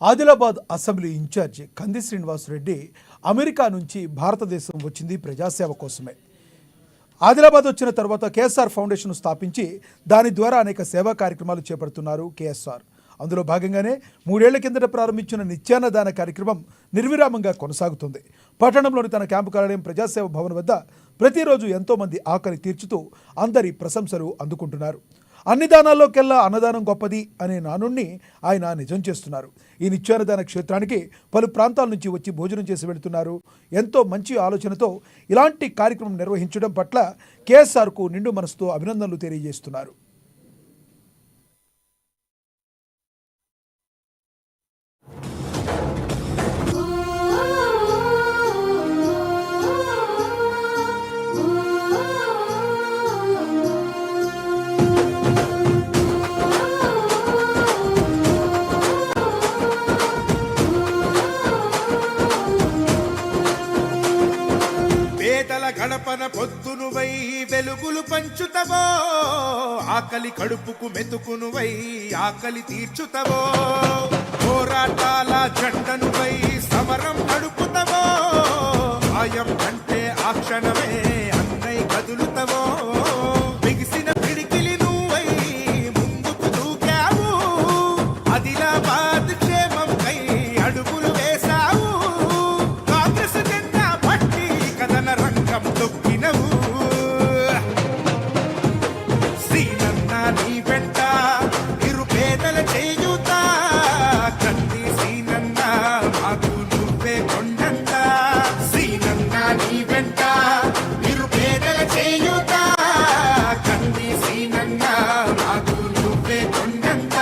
Adilabad assembly incharge కంది Srinivasa Reddy America నుంచి భారతదేశం వచ్చింది ప్రజాసేవ కోసమే. ఆదిలాబాద్ వచ్చిన తర్వాత కేఎస్ఆర్ ఫౌండేషన్ స్థాపించి దాని ద్వారా అనేక సేవా కార్యక్రమాలు చేపడుతున్నారు కేఎస్ఆర్. అందులో భాగంగానే 3 ఏళ్ల కిందట ప్రారంభించిన నిత్యాన్నదాన కార్యక్రమం నిర్విరామంగా కొనసాగుతుంది. పట్టణంలోని తన క్యాంపు కార్యాలయం ప్రజాసేవ భవన్ వద్ద ప్రతిరోజు ఎంతోమంది ఆకలి తీర్చుతూ అందరి ప్రశంసలు అందుకుంటున్నారు. అన్ని దానాల్లోకెల్లా అన్నదానం గొప్పది అనే నానుణ్ణి ఆయన నిజం చేస్తున్నారు. ఈ నిత్యాన్నదాన క్షేత్రానికి పలు ప్రాంతాల నుంచి వచ్చి భోజనం చేసి వెళుతున్నారు. ఎంతో మంచి ఆలోచనతో ఇలాంటి కార్యక్రమం నిర్వహించడం పట్ల కేఎస్ఆర్కు నిండు మనసుతో అభినందనలు తెలియజేస్తున్నారు. గడపన పొద్దునువై వెలుగులు పంచుతవో, ఆకలి కడుపుకు మెతుకునువై ఆకలి తీర్చుతవో, పోరాటాల జెండనువై సమరం నడుపుతవో, భయం అంటే ఆ క్షణమే అన్నై కదులుతవో, బిగిసిన పిడికిలి నువ్వై ముందుకు దూకావు, ఆదిలాబాద్ క్షేమంకై అడుగులు వేశావు, కాంగ్రెస్ జెండా పట్టి కథన రంగం తొక్కినవు, శ్రీనన్న నీ వెంట నిరుపేదల చేయుతా, కన్ని శ్రీనన్న మాకు నువ్వే కొండంత, శ్రీనన్న నీ వెంట నిరుపేదల చేయుతా, కన్ని శ్రీనన్న మాకు నువ్వే కొండంత.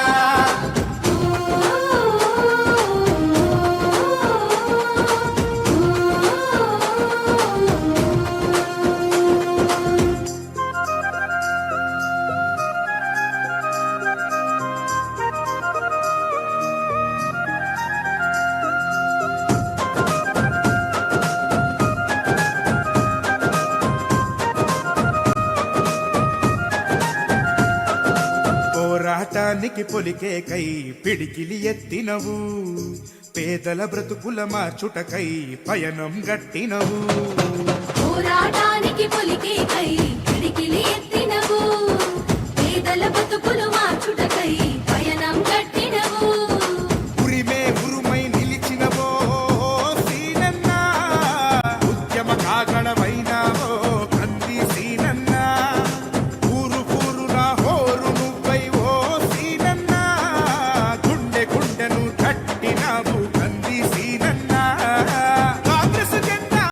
పోరాటానికి పొలికేకై పిడికిలి ఎత్తినవు, పేదల బ్రతుకుల మార్చుటకై పయనం గట్టినవు, పోరాటానికి పొలికేకై పిడికిలి ఎత్తినవు, పేదల బ్రతుకులు మార్చుటకై